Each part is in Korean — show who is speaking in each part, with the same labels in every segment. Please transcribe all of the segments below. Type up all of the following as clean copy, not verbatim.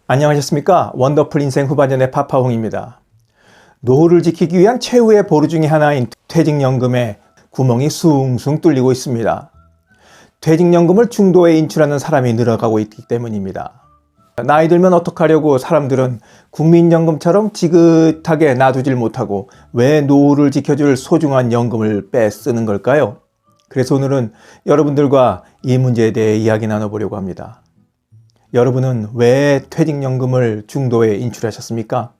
Speaker 1: 안녕하셨습니까? 원더풀 인생 후반전의 파파홍입니다. 노후를 지키기 위한 최후의 보루 중의 하나인 퇴직연금에 구멍이 숭숭 뚫리고 있습니다. 퇴직연금을 중도에 인출하는 사람이 늘어가고 있기 때문입니다. 나이 들면 어떡하려고 사람들은 국민연금처럼 지긋하게 놔두질 못하고 왜 노후를 지켜줄 소중한 연금을 빼쓰는 걸까요? 그래서 오늘은 여러분들과 이 문제에 대해 이야기 나눠보려고 합니다. 여러분은 왜 퇴직연금을 중도에 인출하셨습니까?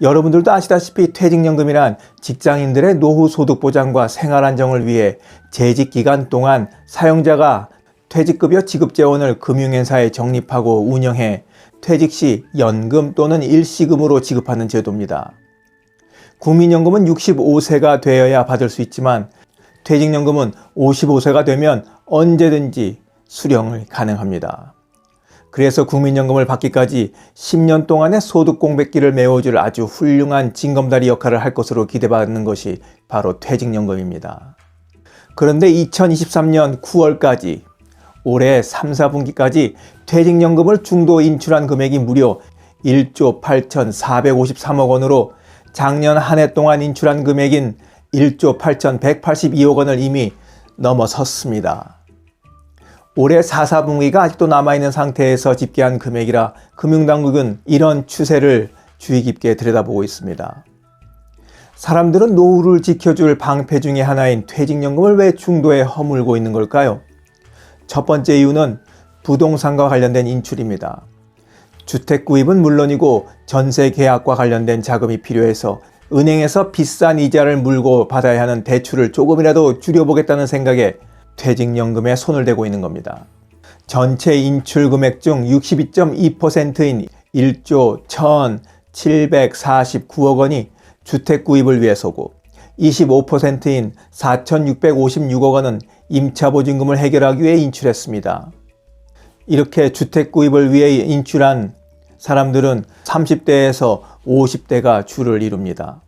Speaker 1: 여러분들도 아시다시피 퇴직연금이란 직장인들의 노후 소득 보장과 생활 안정을 위해 재직 기간 동안 사용자가 퇴직급여 지급재원을 금융회사에 적립하고 운영해 퇴직 시 연금 또는 일시금으로 지급하는 제도입니다. 국민연금은 65세가 되어야 받을 수 있지만 퇴직연금은 55세가 되면 언제든지 수령을 가능합니다. 그래서 국민연금을 받기까지 10년 동안의 소득 공백기를 메워줄 아주 훌륭한 징검다리 역할을 할 것으로 기대받는 것이 바로 퇴직연금입니다. 그런데 2023년 9월까지 올해 3, 4분기까지 퇴직연금을 중도 인출한 금액이 무려 1조 8,453억 원으로 작년 한 해 동안 인출한 금액인 1조 8,182억 원을 이미 넘어섰습니다. 올해 4, 4분기가 아직도 남아있는 상태에서 집계한 금액이라 금융당국은 이런 추세를 주의 깊게 들여다보고 있습니다. 사람들은 노후를 지켜줄 방패 중의 하나인 퇴직연금을 왜 중도에 허물고 있는 걸까요? 첫 번째 이유는 부동산과 관련된 인출입니다. 주택 구입은 물론이고 전세 계약과 관련된 자금이 필요해서 은행에서 비싼 이자를 물고 받아야 하는 대출을 조금이라도 줄여보겠다는 생각에 퇴직연금에 손을 대고 있는 겁니다. 전체 인출 금액 중 62.2%인 1조 1,749억 원이 주택 구입을 위해서고 25%인 4,656억 원은 임차보증금을 해결하기 위해 인출했습니다. 이렇게 주택 구입을 위해 인출한 사람들은 30대에서 50대가 주를 이룹니다.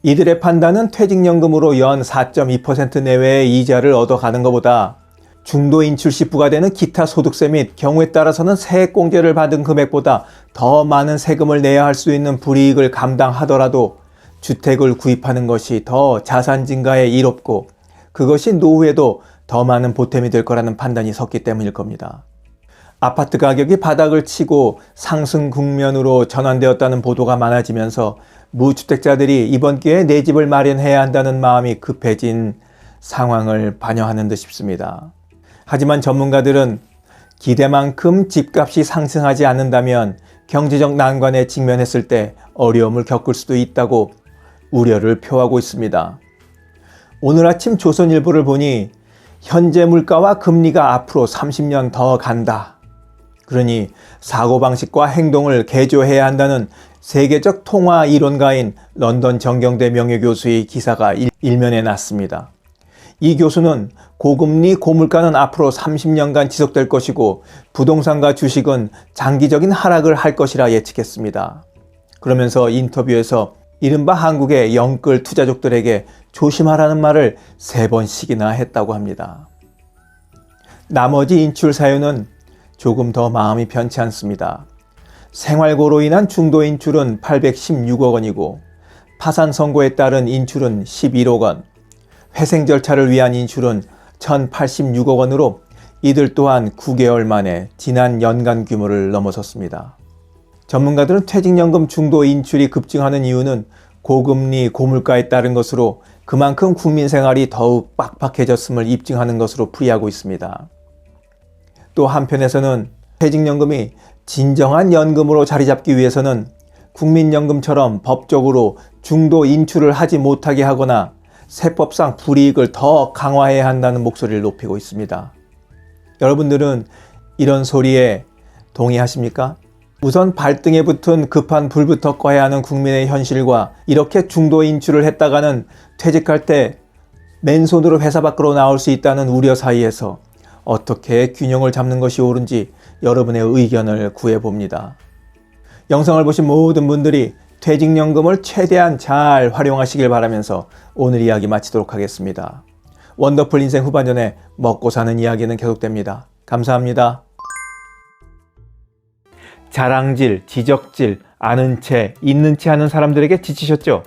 Speaker 1: 이들의 판단은 퇴직연금으로 연 4.2% 내외의 이자를 얻어가는 것보다 중도 인출 시 부과되는 기타 소득세 및 경우에 따라서는 세액공제를 받은 금액보다 더 많은 세금을 내야 할 수 있는 불이익을 감당하더라도 주택을 구입하는 것이 더 자산 증가에 이롭고 그것이 노후에도 더 많은 보탬이 될 거라는 판단이 섰기 때문일 겁니다. 아파트 가격이 바닥을 치고 상승 국면으로 전환되었다는 보도가 많아지면서 무주택자들이 이번 기회에 내 집을 마련해야 한다는 마음이 급해진 상황을 반영하는 듯 싶습니다. 하지만 전문가들은 기대만큼 집값이 상승하지 않는다면 경제적 난관에 직면했을 때 어려움을 겪을 수도 있다고 우려를 표하고 있습니다. 오늘 아침 조선일보를 보니 현재 물가와 금리가 앞으로 30년 더 간다. 그러니 사고방식과 행동을 개조해야 한다는 세계적 통화 이론가인 런던 정경대 명예교수의 기사가 일면에 났습니다. 이 교수는 고금리 고물가는 앞으로 30년간 지속될 것이고 부동산과 주식은 장기적인 하락을 할 것이라 예측했습니다. 그러면서 인터뷰에서 이른바 한국의 영끌 투자족들에게 조심하라는 말을 3번씩이나 했다고 합니다. 나머지 인출 사유는 조금 더 마음이 편치 않습니다. 생활고로 인한 중도 인출은 816억 원이고 파산 선고에 따른 인출은 11억 원, 회생 절차를 위한 인출은 1,086억 원으로 이들 또한 9개월 만에 지난 연간 규모를 넘어섰습니다. 전문가들은 퇴직연금 중도 인출이 급증하는 이유는 고금리, 고물가에 따른 것으로 그만큼 국민 생활이 더욱 빡빡해졌음을 입증하는 것으로 풀이하고 있습니다. 또 한편에서는 퇴직연금이 진정한 연금으로 자리 잡기 위해서는 국민연금처럼 법적으로 중도 인출을 하지 못하게 하거나 세법상 불이익을 더 강화해야 한다는 목소리를 높이고 있습니다. 여러분들은 이런 소리에 동의하십니까? 우선 발등에 붙은 급한 불부터 꺼야 하는 국민의 현실과 이렇게 중도 인출을 했다가는 퇴직할 때 맨손으로 회사 밖으로 나올 수 있다는 우려 사이에서 어떻게 균형을 잡는 것이 옳은지 여러분의 의견을 구해봅니다. 영상을 보신 모든 분들이 퇴직연금을 최대한 잘 활용하시길 바라면서 오늘 이야기 마치도록 하겠습니다. 원더풀 인생 후반전에 먹고 사는 이야기는 계속됩니다. 감사합니다. 자랑질, 지적질, 아는 채, 있는 채 하는 사람들에게 지치셨죠?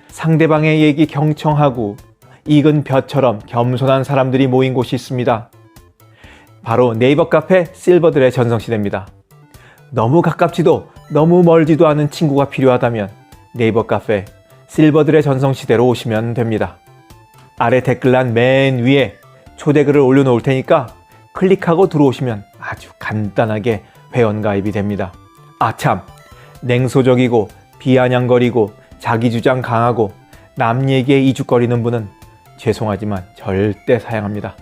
Speaker 1: 상대방의 얘기 경청하고 익은 벼처럼 겸손한 사람들이 모인 곳이 있습니다. 바로 네이버 카페 실버들의 전성시대입니다. 너무 가깝지도 너무 멀지도 않은 친구가 필요하다면 네이버 카페 실버들의 전성시대로 오시면 됩니다. 아래 댓글란 맨 위에 초대글을 올려놓을 테니까 클릭하고 들어오시면 아주 간단하게 회원가입이 됩니다. 아참, 냉소적이고 비아냥거리고 자기주장 강하고 남 얘기에 이죽거리는 분은 죄송하지만 절대 사양합니다.